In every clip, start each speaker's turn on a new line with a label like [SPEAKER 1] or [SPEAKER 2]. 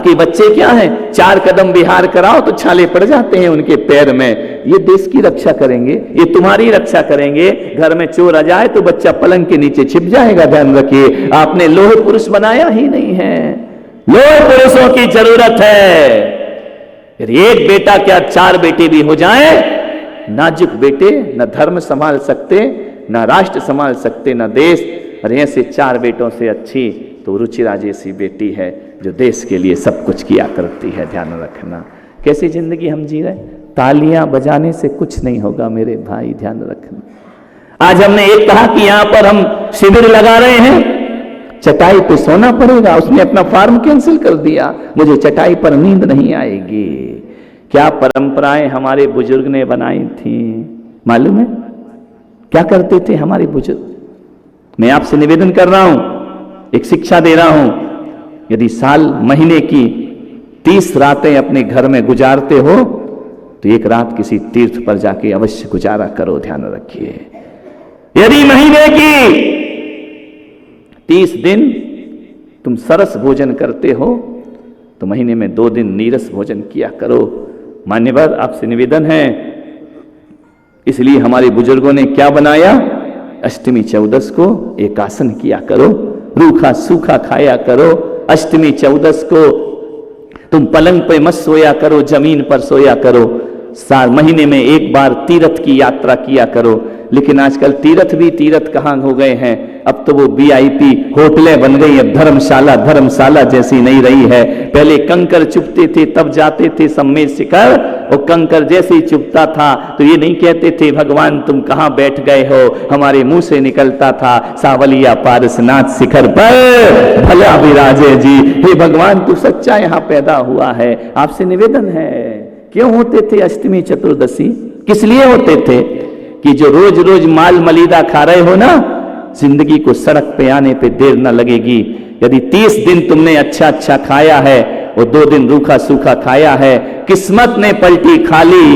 [SPEAKER 1] आपके बच्चे क्या हैं, 4 कदम बिहार कराओ तो छाले पड़ जाते हैं उनके पैर में। ये देश की रक्षा करेंगे, ये तुम्हारी रक्षा करेंगे। घर में चोर आ जाए तो बच्चा पलंग के नीचे छिप जाएगा। ध्यान रखिए, आपने लोह पुरुष बनाया ही नहीं है। लोह पुरुषों की जरूरत है। एक बेटा क्या 4 बेटे भी हो जाए, नाजुक बेटे न धर्म संभाल सकते, न राष्ट्र संभाल सकते, न देश। अरे ऐसे 4 बेटों से अच्छी तो रुचिरा जैसी बेटी है जो देश के लिए सब कुछ किया करती है। ध्यान रखना, कैसी जिंदगी हम जी रहे। तालियां बजाने से कुछ नहीं होगा मेरे भाई, ध्यान रखना। आज हमने एक कहा कि यहां पर हम शिविर लगा रहे हैं, चटाई पे सोना पड़ेगा। उसने अपना फार्म कैंसिल कर दिया, मुझे चटाई पर नींद नहीं आएगी। क्या परंपराएं हमारे बुजुर्ग ने बनाई थी मालूम है? क्या करते थे हमारे बुजुर्ग? मैं आपसे निवेदन कर रहा हूं, एक शिक्षा दे रहा हूं। यदि साल महीने की 30 रातें अपने घर में गुजारते हो तो एक रात किसी तीर्थ पर जाके अवश्य गुजारा करो। ध्यान रखिए, यदि महीने की 30 दिन तुम सरस भोजन करते हो तो महीने में 2 दिन नीरस भोजन किया करो। मान्यवर, आपसे निवेदन है, इसलिए हमारे बुजुर्गों ने क्या बनाया, अष्टमी चौदस को एकासन किया करो, रूखा सूखा खाया करो। अष्टमी चौदस को तुम पलंग पे मत सोया करो, जमीन पर सोया करो। महीने में एक बार तीर्थ की यात्रा किया करो। लेकिन आजकल तीर्थ भी तीर्थ कहां हो गए हैं, अब तो वो VIP होटलें बन गई। अब धर्मशाला जैसी नहीं रही है। पहले कंकर चुभते थे तब जाते थे सम्मेद शिखर, और कंकर जैसे ही चुभता था तो ये नहीं कहते थे भगवान तुम कहां बैठ गए हो, हमारे मुंह से निकलता था सावलिया पारसनाथ शिखर पर भला विराजे जी। हे भगवान तू सच्चा यहां पैदा हुआ है। आपसे निवेदन है, क्यों होते थे अष्टमी चतुर्दशी? किस लिए होते थे? कि जो रोज रोज माल मलीदा खा रहे हो ना, जिंदगी को सड़क पे आने पे देर न लगेगी। यदि 30 दिन तुमने अच्छा खाया है और 2 दिन रूखा सूखा खाया है, किस्मत ने पलटी खाली।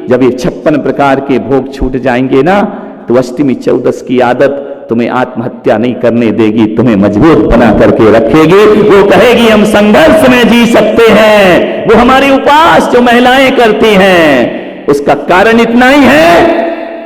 [SPEAKER 1] जब ये 56 प्रकार के भोग छूट जाएंगे ना, तो अष्टमी चौदस की आदत तुम्हें आत्महत्या नहीं करने देगी, तुम्हें मजबूत बना करके रखेगी। वो कहेगी हम संघर्ष में जी सकते हैं। वो हमारी उपास जो महिलाएं करती हैं, उसका कारण इतना ही है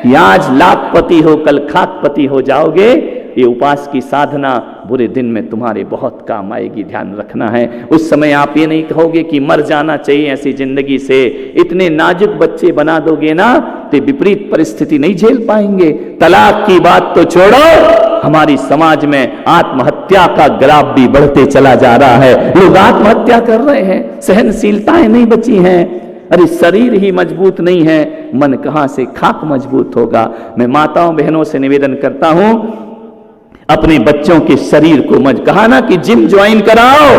[SPEAKER 1] कि आज लाखपति हो कल खाकपति हो जाओगे। ये उपास की साधना बुरे दिन में तुम्हारे बहुत काम आएगी। ध्यान रखना है। उस समय आप ये नहीं कहोगे कि मर जाना चाहिए ऐसी जिंदगी से। इतने नाजुक बच्चे बना दोगे ना तो विपरीत परिस्थिति नहीं झेल पाएंगे। तलाक की बात तो छोड़ो, हमारी समाज में आत्महत्या का ग्राफ भी बढ़ते चला जा रहा है। लोग आत्महत्या कर रहे हैं, सहनशीलताएं नहीं बची हैं। अरे शरीर ही मजबूत नहीं है, मन कहां से खाक मजबूत होगा। मैं माताओं बहनों से निवेदन करता हूं, अपने बच्चों के शरीर को कहा ना कि जिम ज्वाइन कराओ।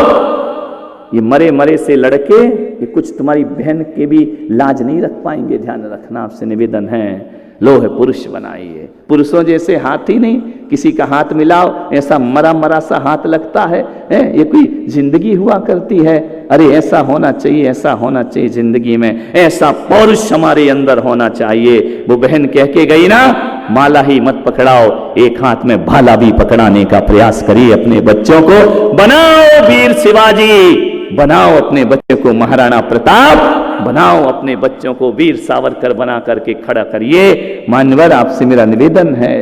[SPEAKER 1] ये मरे मरे से लड़के, ये कुछ तुम्हारी बहन के भी लाज नहीं रख पाएंगे। ध्यान रखना, आपसे निवेदन है। लोह पुरुष बनाइए, पुरुषों जैसे हाथ ही नहीं। किसी का हाथ मिलाओ, ऐसा मरा मरा सा हाथ लगता है। ये कोई जिंदगी हुआ करती है? अरे ऐसा होना चाहिए, ऐसा होना चाहिए जिंदगी में। ऐसा पौरुष हमारे अंदर होना चाहिए। वो बहन कह के गई ना, माला ही मत पकड़ाओ, एक हाथ में भाला भी पकड़ाने का प्रयास करिए। अपने बच्चों को बनाओ वीर शिवाजी, बनाओ अपने बच्चों को महाराणा प्रताप, बनाओ अपने बच्चों को वीर सावरकर बना करके खड़ा करिए। मान्यवर, आपसे मेरा निवेदन है,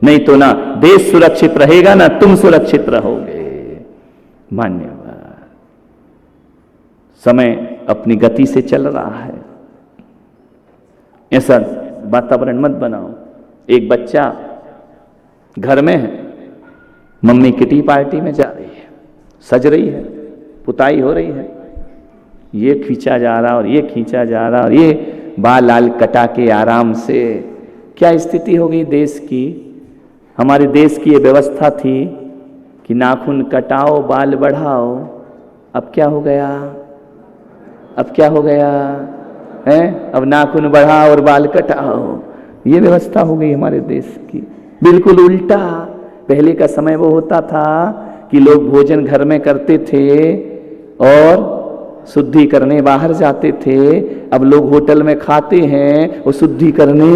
[SPEAKER 1] नहीं तो ना देश सुरक्षित रहेगा ना तुम सुरक्षित रहोगे। मान्यवर, समय अपनी गति से चल रहा है, ऐसा वातावरण मत बनाओ। एक बच्चा घर में है, मम्मी किटी पार्टी में जा रही है, सज रही है, पुताई हो रही है, ये खींचा जा रहा और ये खींचा जा रहा और ये बाल लाल कटा के आराम से। क्या स्थिति हो गई देश की? हमारे देश की ये व्यवस्था थी कि नाखून कटाओ बाल बढ़ाओ। अब क्या हो गया? अब क्या हो गया है? अब नाखून बढ़ाओ और बाल कटाओ। ये व्यवस्था हो गई हमारे देश की। बिल्कुल उल्टा। पहले का समय वो होता था कि लोग भोजन घर में करते थे और शुद्धि करने बाहर जाते थे। अब लोग होटल में खाते हैं और शुद्धि करने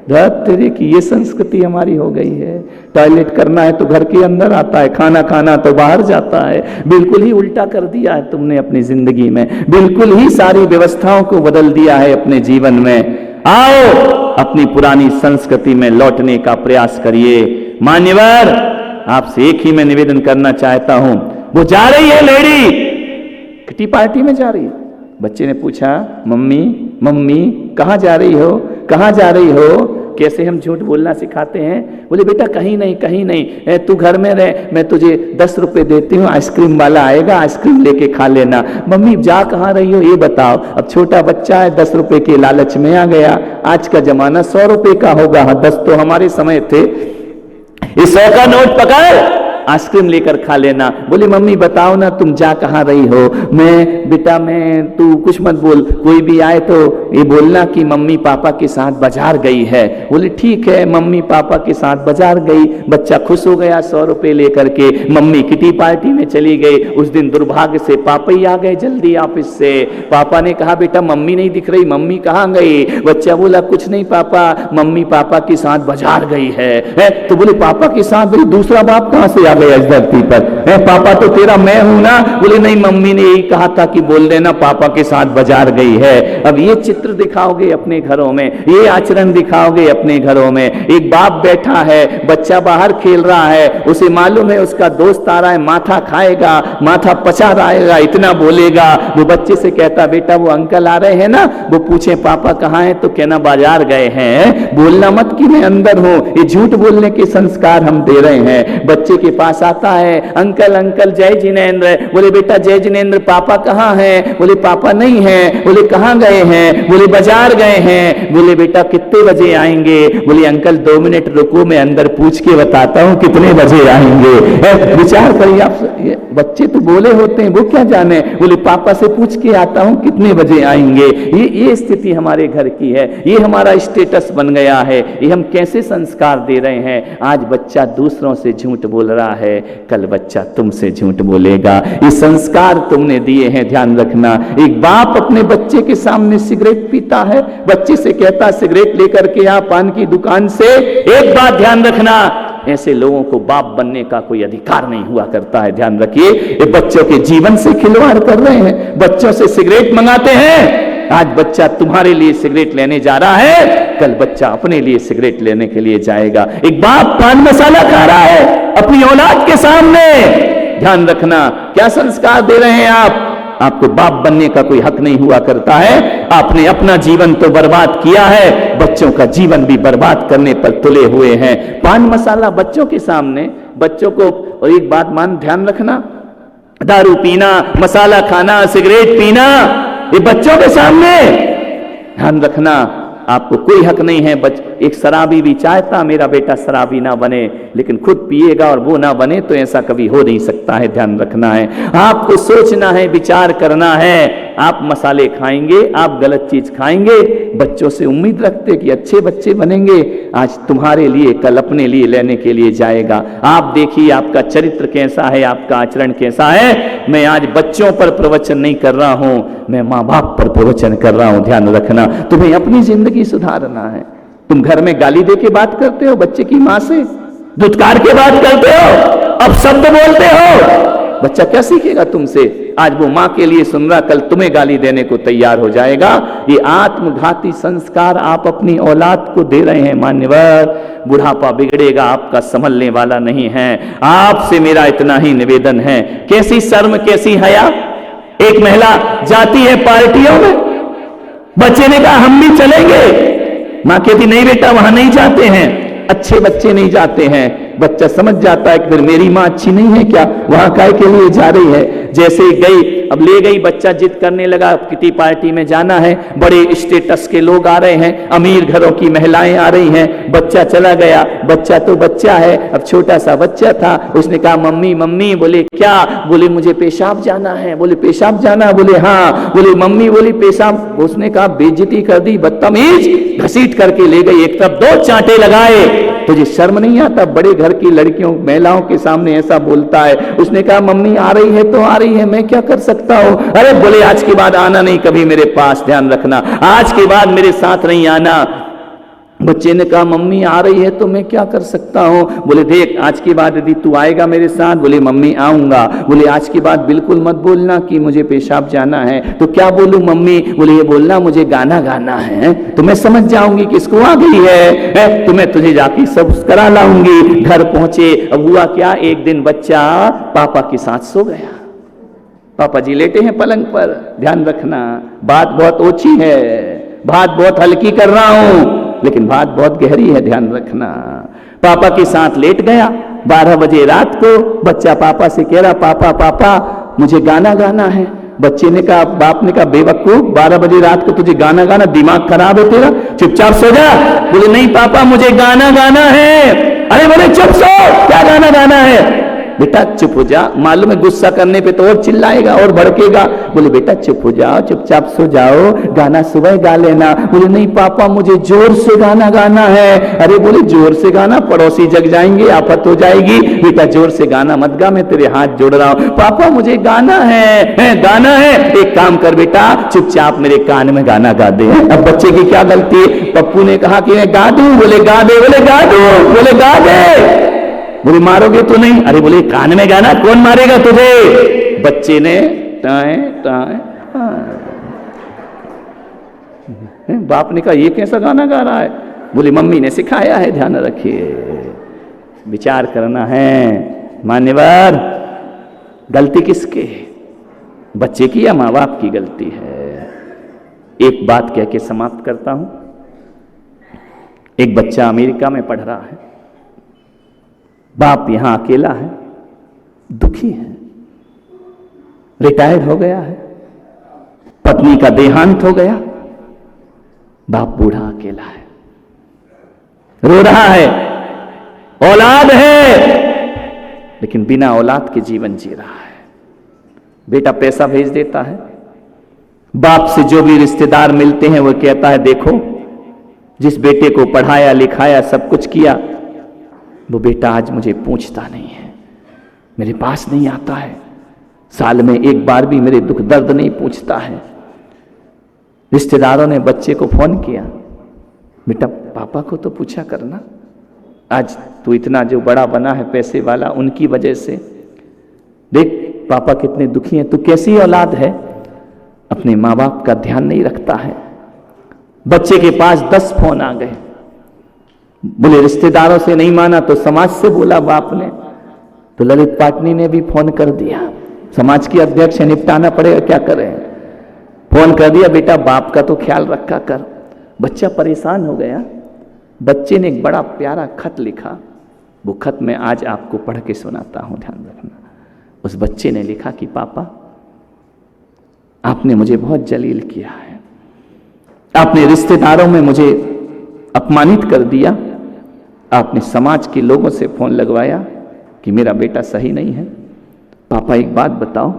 [SPEAKER 1] तेरे की ये संस्कृति हमारी हो गई है। टॉयलेट करना है तो घर के अंदर आता है, खाना खाना तो बाहर जाता है। बिल्कुल ही उल्टा कर दिया है तुमने अपनी जिंदगी में, बिल्कुल ही सारी व्यवस्थाओं को बदल दिया है अपने जीवन में। आओ अपनी पुरानी संस्कृति में लौटने का प्रयास करिए। मान्यवर, आपसे एक ही मैं निवेदन करना चाहता हूं। वो जा रही है लेडी, किटी पार्टी में जा रही है। बच्चे ने पूछा, मम्मी मम्मी कहाँ जा रही हो, कहाँ जा रही हो? कैसे हम झूठ बोलना सिखाते हैं। बोले बेटा कहीं नहीं, कहीं नहीं, तू घर में रह, मैं तुझे 10 रुपए देती हूँ, आइसक्रीम वाला आएगा, आइसक्रीम लेके खा लेना। मम्मी जा कहाँ रही हो ये बताओ। अब छोटा बच्चा है, 10 रुपए के लालच में आ गया। आज का जमाना 100 रुपए का होगा, 10 तो हमारे समय थे। इस 100 का नोट पकड़, आइसक्रीम लेकर खा लेना। बोली मम्मी बताओ ना तुम जा कहाँ रही हो। बेटा तू कुछ मत बोल, कोई भी आए तो ये बोलना कि मम्मी पापा के साथ बाजार गई है। बोली ठीक है, मम्मी पापा के साथ बाजार गई। बच्चा खुश हो गया 100 रुपए लेकर के। मम्मी किटी पार्टी में चली गई। उस दिन दुर्भाग्य से पापा ही आ गए जल्दी ऑफिस से। पापा ने कहा बेटा मम्मी नहीं दिख रही, मम्मी कहाँ गई? बच्चा बोला कुछ नहीं पापा, मम्मी पापा के साथ बाजार गई है। तो बोले पापा के साथ? बोले दूसरा बाप कहाँ से गया इस धरती पर? पापा तो तेरा मैं हूं ना। बोले नहीं, मम्मी ने यही कहा था कि बोल देना पापा के साथ बाजार गई है। अब ये चित्र दिखाओगे अपने घरों में, ये आचरण दिखाओगे अपने घरों में। एक बाप बैठा है, बच्चा बाहर खेल रहा है, उसे मालूम है उसका दोस्त आ रहा है, माथा खाएगा, माथा पचा रहेगा, इतना बोलेगा। वो बच्चे से कहता बेटा वो अंकल आ रहे हैं ना, वो पूछे पापा कहाँ हैं तो कहना बाजार गए हैं। बोलना मत कि मैं अंदर हूं। ये झूठ बोलने के संस्कार हम दे रहे हैं। बच्चे के पास आता है, अंकल अंकल जय जिनेंद्र। बोले बेटा जय जिनेंद्र, पापा कहाँ हैं? बोले पापा नहीं हैं। बोले कहाँ गए हैं? बोले बाजार गए हैं। बोले बेटा कितने बजे आएंगे? बोले अंकल 2 मिनट रुको, मैं अंदर पूछ के बताता हूँ कितने बजे आएंगे। विचार करिए आप, बच्चे तो बोले होते हैं, वो क्या जाने। बोले पापा से पूछ के आता हूँ कितने बजे आएंगे। ये स्थिति हमारे घर की है, ये हमारा स्टेटस बन गया है। ये हम कैसे संस्कार दे रहे हैं। आज बच्चा दूसरों से झूठ बोल रहा है, कल बच्चा तुमसे झूठ बोलेगा। ये संस्कार तुमने दिए हैं, ध्यान रखना। एक बाप अपने बच्चे के सामने सिगरेट पीता है, बच्चे से कहता सिगरेट लेकर के आ पान की दुकान से। एक बात ध्यान रखना, ऐसे लोगों को बाप बनने का कोई अधिकार नहीं हुआ करता है। ध्यान रखिए, ये बच्चों के जीवन से खिलवाड़ कर रहे हैं, बच्चों से सिगरेट मंगाते हैं। आज बच्चा तुम्हारे लिए सिगरेट लेने जा रहा है, कल बच्चा अपने लिए सिगरेट लेने के लिए जाएगा। एक बाप पान मसाला खा रहा है अपनी औलाद के सामने। ध्यान रखना, क्या संस्कार दे रहे हैं आप। आपको बाप बनने का कोई हक नहीं हुआ करता है। आपने अपना जीवन तो बर्बाद किया है, बच्चों का जीवन भी बर्बाद करने पर तुले हुए हैं। पान मसाला बच्चों के सामने, बच्चों को। और एक बात ध्यान रखना, दारू पीना, मसाला खाना, सिगरेट पीना, ये बच्चों के सामने। ध्यान रखना, आपको कोई हक नहीं है। एक शराबी भी चाहता मेरा बेटा शराबी ना बने, लेकिन खुद पिएगा और वो ना बने, तो ऐसा कभी हो नहीं सकता है। ध्यान रखना है, आपको सोचना है, विचार करना है। आप मसाले खाएंगे, आप गलत चीज खाएंगे, बच्चों से उम्मीद रखते कि अच्छे बच्चे बनेंगे, आज तुम्हारे लिए कल अपने लिए लेने के लिए जाएगा। आप देखिए आपका चरित्र कैसा है, आपका आचरण कैसा है। मैं आज बच्चों पर प्रवचन नहीं कर रहा हूं, मैं माँ बाप पर प्रवचन कर रहा हूं। ध्यान रखना, तुम्हें अपनी जिंदगी सुधारना है। तुम घर में गाली दे के बात करते हो बच्चे की माँ से, धुतकार के बात करते हो, अपशब्द बोलते हो, बच्चा क्या सीखेगा तुमसे। आज वो माँ के लिए सुन रहा, कल तुम्हें गाली देने को तैयार हो जाएगा। ये आत्मघाती संस्कार आप अपनी औलाद को दे रहे हैं। मान्यवर, बुढ़ापा बिगड़ेगा, आपका संभलने वाला नहीं है। आपसे मेरा इतना ही निवेदन है, कैसी शर्म कैसी हया। एक महिला जाती है पार्टियों में, बच्चे ने कहा हम भी चलेंगे, माँ कहती नहीं बेटा वहां नहीं जाते हैं, अच्छे बच्चे नहीं जाते हैं। बच्चा समझ जाता है कि फिर मेरी माँ अच्छी नहीं है क्या, वहां काय के लिए जा रही है। जैसे ही गई, अब ले गई, बच्चा जिद करने लगा किटी पार्टी में जाना है, बड़े स्टेटस के लोग आ रहे हैं, अमीर घरों की महिलाएं आ रही हैं। बच्चा चला गया, बच्चा तो बच्चा है, अब छोटा सा बच्चा था। उसने कहा मम्मी मम्मी। बोले क्या? बोले मुझे पेशाब जाना है। बोले पेशाब जाना? बोले हाँ। बोले मम्मी बोली पेशाब। उसने कहा बेइज्जती कर दी, बदतमीज, घसीट करके ले गई, एक तरफ 2 चांटे लगाए। तुझे शर्म नहीं आता? बड़े घर की लड़कियों महिलाओं के सामने ऐसा बोलता है। उसने कहा मम्मी आ रही है तो आ रही है, मैं क्या कर सकता हूं। अरे बोले आज के बाद आना नहीं कभी मेरे पास, ध्यान रखना, आज के बाद मेरे साथ नहीं आना। बच्चे ने कहा मम्मी आ रही है तो मैं क्या कर सकता हूँ। बोले देख आज के बाद यदि तू आएगा मेरे साथ, बोले मम्मी आऊंगा। बोले आज के बाद बिल्कुल मत बोलना कि मुझे पेशाब जाना है। तो क्या बोलूं मम्मी? बोले ये बोलना मुझे गाना गाना है, तो मैं समझ जाऊंगी कि इसको आ गई है, तो मैं तुझे जाके सब करा लाऊंगी। घर पहुंचे, अब हुआ क्या, एक दिन बच्चा पापा के साथ सो गया। पापा जी लेटे हैं पलंग पर, ध्यान रखना बात बहुत ओछी है, बात बहुत हल्की कर रहा हूं लेकिन बात बहुत गहरी है, ध्यान रखना। पापा के साथ लेट गया। 12 बजे रात को बच्चा पापा से कह रहा पापा पापा मुझे गाना गाना है। बच्चे ने कहा, बाप ने कहा बेवकूफ 12 बजे रात को तुझे गाना गाना, दिमाग खराब है तेरा, चुपचाप सो जा। बोले नहीं पापा मुझे गाना गाना है। अरे बोले चुप सो, क्या गाना गाना है? बेटा चुप हो जा, मालूम है गुस्सा करने पे तो और चिल्लाएगा और भड़केगा। बोले बेटा चुप हो जाओ, चुपचाप सो जाओ, गाना सुबह गा लेना। बोले नहीं पापा मुझे जोर से गाना गाना है। अरे बोले जोर से गाना, पड़ोसी जग जाएंगे, आफत हो जाएगी। बेटा जोर से गाना मत गा, मैं तेरे हाथ जोड़ रहा हूं। पापा मुझे गाना है, गाना है। एक काम कर बेटा, चुपचाप मेरे कान में गाना गा दे। अब बच्चे की क्या गलती है? पप्पू ने कहा कि मैं गा दूं, बोले गा दे, बोले गा दूं, बोले गा दे। बोले मारोगे तो नहीं? अरे बोले कान में गाना, कौन मारेगा तुझे? बच्चे ने टाए टाए, बाप ने कहा ये कैसा गाना गा रहा है? बोले मम्मी ने सिखाया है, ध्यान रखिए, विचार करना है। मान्यवर गलती किसकी है, बच्चे की या माँ बाप की गलती है? एक बात कह के समाप्त करता हूं। एक बच्चा अमेरिका में पढ़ रहा है, बाप यहां अकेला है, दुखी है, रिटायर्ड हो गया है, पत्नी का देहांत हो गया, बाप बूढ़ा अकेला है, रो रहा है। औलाद है लेकिन बिना औलाद के जीवन जी रहा है। बेटा पैसा भेज देता है, बाप से जो भी रिश्तेदार मिलते हैं वो कहता है देखो जिस बेटे को पढ़ाया लिखाया सब कुछ किया वो बेटा आज मुझे पूछता नहीं है, मेरे पास नहीं आता है, साल में एक बार भी मेरे दुख दर्द नहीं पूछता है। रिश्तेदारों ने बच्चे को फोन किया, बेटा पापा को तो पूछा करना, आज तू इतना जो बड़ा बना है पैसे वाला, उनकी वजह से देख पापा कितने दुखी हैं, तू कैसी औलाद है, अपने माँ बाप का ध्यान नहीं रखता है। बच्चे के पास 10 फोन आ गए। बोले रिश्तेदारों से नहीं माना तो समाज से बोला बाप ने, तो ललित पाटनी ने भी फोन कर दिया, समाज की अध्यक्ष है, निपटाना पड़ेगा, क्या करें। फोन कर दिया, बेटा बाप का तो ख्याल रखा कर। बच्चा परेशान हो गया। बच्चे ने एक बड़ा प्यारा खत लिखा, वो खत मैं आज आपको पढ़ के सुनाता हूं, ध्यान रखना। उस बच्चे ने लिखा कि पापा आपने मुझे बहुत जलील किया है, आपने रिश्तेदारों में मुझे अपमानित कर दिया, आपने समाज के लोगों से फोन लगवाया कि मेरा बेटा सही नहीं है। पापा एक बात बताओ,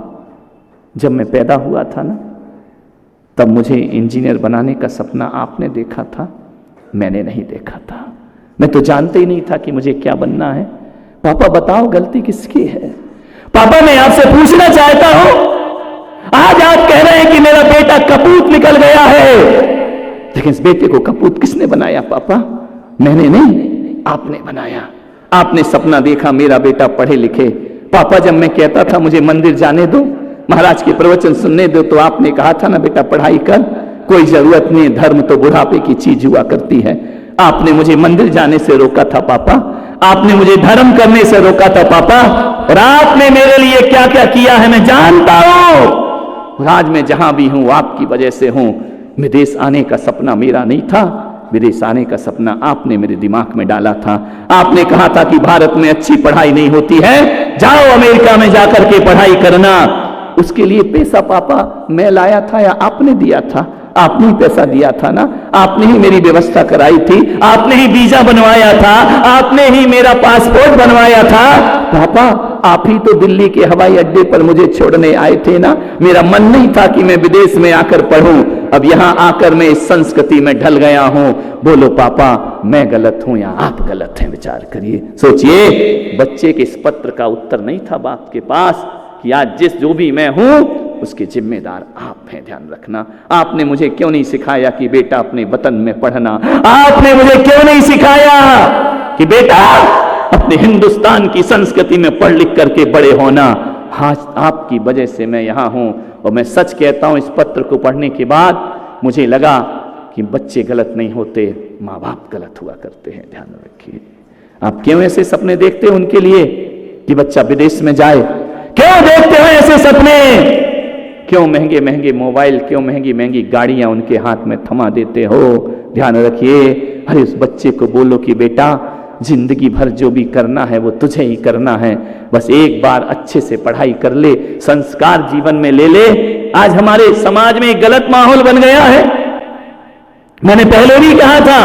[SPEAKER 1] जब मैं पैदा हुआ था ना तब मुझे इंजीनियर बनाने का सपना आपने देखा था, मैंने नहीं देखा था, मैं तो जानते ही नहीं था कि मुझे क्या बनना है। पापा बताओ गलती किसकी है? पापा मैं आपसे पूछना चाहता हूं, आज आप कह रहे हैं कि मेरा बेटा कपूत निकल गया है, लेकिन इस बेटे को कपूत किसने बनाया? पापा मैंने नहीं, आपने बनाया। आपने सपना देखा मेरा बेटा पढ़े लिखे। पापा जब मैं कहता था मुझे मंदिर जाने दो, महाराज के प्रवचन सुनने दो, तो आपने कहा था ना बेटा पढ़ाई कर, कोई जरूरत नहीं, धर्म तो बुढ़ापे की चीज हुआ करती है। आपने मुझे मंदिर जाने से रोका था पापा, आपने मुझे धर्म करने से रोका था पापा, और आपने मेरे लिए क्या क्या किया है मैं जानता हूं। आज मैं जहां भी हूं आपकी वजह से हूं। विदेश आने का सपना मेरा नहीं था, विदेश आने का सपना आपने मेरे दिमाग में डाला था। आपने कहा था कि भारत में अच्छी पढ़ाई नहीं होती है, जाओ अमेरिका में जाकर के पढ़ाई करना। उसके लिए पैसा पापा मैं लाया था या आपने दिया था? आपने ही पैसा दिया था ना, आपने ही मेरी व्यवस्था कराई थी, आपने ही वीजा बनवाया था, आपने ही मेरा पासपोर्ट बनवाया था। पापा आप ही तो दिल्ली के हवाई अड्डे पर मुझे छोड़ने आए थे ना, मेरा मन नहीं था कि मैं विदेश में आकर पढ़ूं, अब यहां आकर मैं इस संस्कृति में ढल गया हूं। बोलो पापा मैं गलत हूं या आप गलत हैं? विचार करिए, सोचिए। बच्चे के इस पत्र का उत्तर नहीं था बाप के पास कि आज जिस जो भी मैं हूं उसके जिम्मेदार आप हैं, ध्यान रखना। आपने मुझे क्यों नहीं सिखाया कि बेटा अपने वतन में पढ़ना? आपने मुझे क्यों नहीं सिखाया कि बेटा अपने हिंदुस्तान की संस्कृति में पढ़ लिख करके बड़े होना? आज आपकी वजह से मैं यहां हूं। और मैं सच कहता हूं, इस पत्र को पढ़ने के बाद मुझे लगा कि बच्चे गलत नहीं होते, माँ बाप गलत हुआ करते हैं। ध्यान रखिए। आप क्यों ऐसे सपने देखते हो उनके लिए कि बच्चा विदेश में जाए? क्यों देखते हो ऐसे सपने? क्यों महंगे महंगे मोबाइल, क्यों महंगी महंगी गाड़ियां उनके हाथ में थमा देते हो? ध्यान रखिए। अरे उस बच्चे को बोलो कि बेटा जिंदगी भर जो भी करना है वो तुझे ही करना है, बस एक बार अच्छे से पढ़ाई कर ले, संस्कार जीवन में ले ले। आज हमारे समाज में एक गलत माहौल बन गया है। मैंने पहले भी कहा था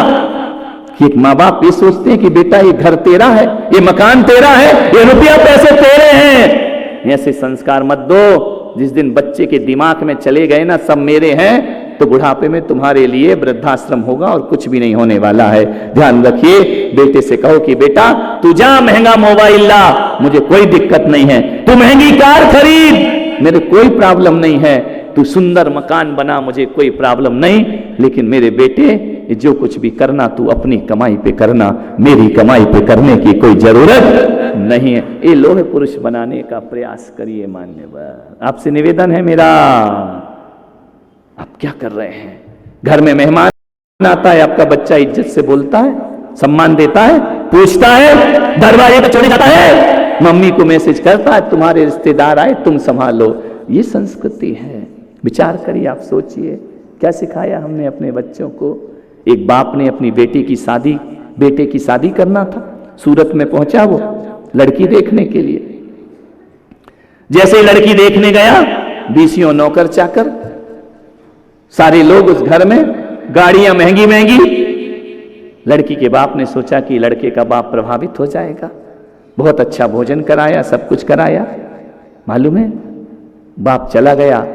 [SPEAKER 1] कि एक माँ बाप ये सोचते हैं कि बेटा ये घर तेरा है, ये मकान तेरा है, ये रुपया पैसे तेरे हैं। ऐसे संस्कार मत दो। जिस दिन बच्चे के दिमाग में चले गए ना सब मेरे हैं, तो बुढ़ापे में तुम्हारे लिए वृद्धाश्रम होगा और कुछ भी नहीं होने वाला है। ध्यान रखिए। बेटे से कहो कि बेटा तू जा महंगा मोबाइल ला, मुझे कोई दिक्कत नहीं है। तू महंगी कार खरीद, मेरे कोई प्रॉब्लम नहीं है। तू सुंदर मकान बना, मुझे कोई प्रॉब्लम नहीं। लेकिन मेरे बेटे जो कुछ भी करना तू अपनी कमाई पे करना, मेरी कमाई पे करने की कोई जरूरत नहीं है। ये लोहे पुरुष बनाने का प्रयास करिए। मान्यवर, आपसे निवेदन है मेरा। आप क्या कर रहे हैं? घर में मेहमान आता है, आपका बच्चा इज्जत से बोलता है, सम्मान देता है, पूछता है, दरवाजे पे चढ़ जाता है, मम्मी को मैसेज करता है तुम्हारे रिश्तेदार आए तुम संभालो। ये संस्कृति है। विचार करिए, आप सोचिए क्या सिखाया हमने अपने बच्चों को। एक बाप ने अपनी बेटे की शादी करना था, सूरत में पहुंचा वो लड़की देखने के लिए। जैसे ही लड़की देखने गया, बीसियों नौकर चाकर सारे लोग उस घर में, गाड़ियां महंगी महंगी। लड़की के बाप ने सोचा कि लड़के का बाप प्रभावित हो जाएगा, बहुत अच्छा भोजन कराया, सब कुछ कराया। मालूम है बाप चला गया।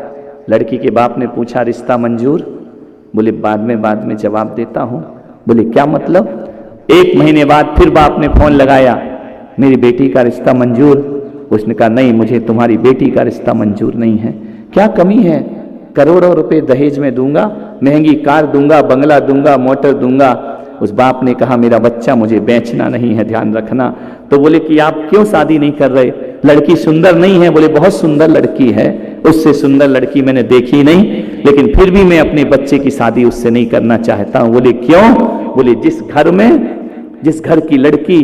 [SPEAKER 1] लड़की के बाप ने पूछा रिश्ता मंजूर? बोले बाद में जवाब देता हूं। बोले क्या मतलब? 1 महीने बाद फिर बाप ने फोन लगाया, मेरी बेटी का रिश्ता मंजूर? उसने कहा नहीं, मुझे तुम्हारी बेटी का रिश्ता मंजूर नहीं है। क्या कमी है? करोड़ों रुपए दहेज में दूंगा, महंगी कार दूंगा, बंगला दूंगा, मोटर दूंगा। उस बाप ने कहा मेरा बच्चा मुझे बेचना नहीं है, ध्यान रखना। तो बोले कि आप क्यों शादी नहीं कर रहे? लड़की सुंदर नहीं है? बोले बहुत सुंदर लड़की है, उससे सुंदर लड़की मैंने देखी नहीं, लेकिन फिर भी मैं अपने बच्चे की शादी उससे नहीं करना चाहता हूं। बोले क्यों? बोले जिस घर की लड़की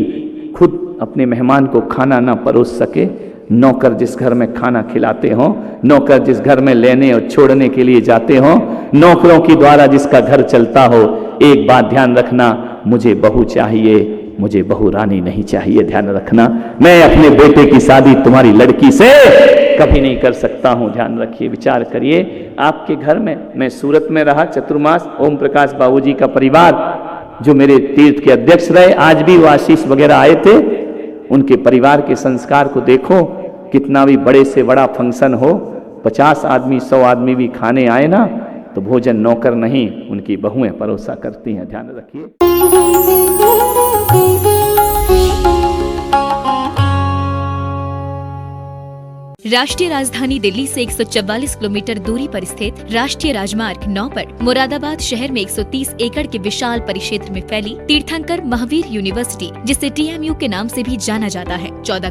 [SPEAKER 1] खुद अपने मेहमान को खाना ना परोस सके, नौकर जिस घर में खाना खिलाते हो, नौकर जिस घर में लेने और छोड़ने के लिए जाते हो, नौकरों की द्वारा जिसका घर चलता हो, एक बात ध्यान रखना, मुझे बहू चाहिए, मुझे बहू रानी नहीं चाहिए। ध्यान रखना, मैं अपने बेटे की शादी तुम्हारी लड़की से कभी नहीं कर सकता हूं। ध्यान रखिए, विचार करिए। आपके घर में, मैं सूरत में रहा चतुर्मास, ओम प्रकाश बाबूजी का परिवार जो मेरे तीर्थ के अध्यक्ष रहे, आज भी वो आशीष वगैरह आए थे। उनके परिवार के संस्कार को देखो, कितना भी बड़े से बड़ा फंक्शन हो, 50 आदमी 100 आदमी भी खाने आए ना, तो भोजन नौकर नहीं, उनकी बहुएं परोसा करती हैं। ध्यान रखिए।
[SPEAKER 2] राष्ट्रीय राजधानी दिल्ली से 144 किलोमीटर दूरी पर स्थित राष्ट्रीय राजमार्ग 9 पर मुरादाबाद शहर में 130 एकड़ के विशाल परिक्षेत्र में फैली तीर्थंकर महावीर यूनिवर्सिटी, जिसे TMU के नाम से भी जाना जाता है, 14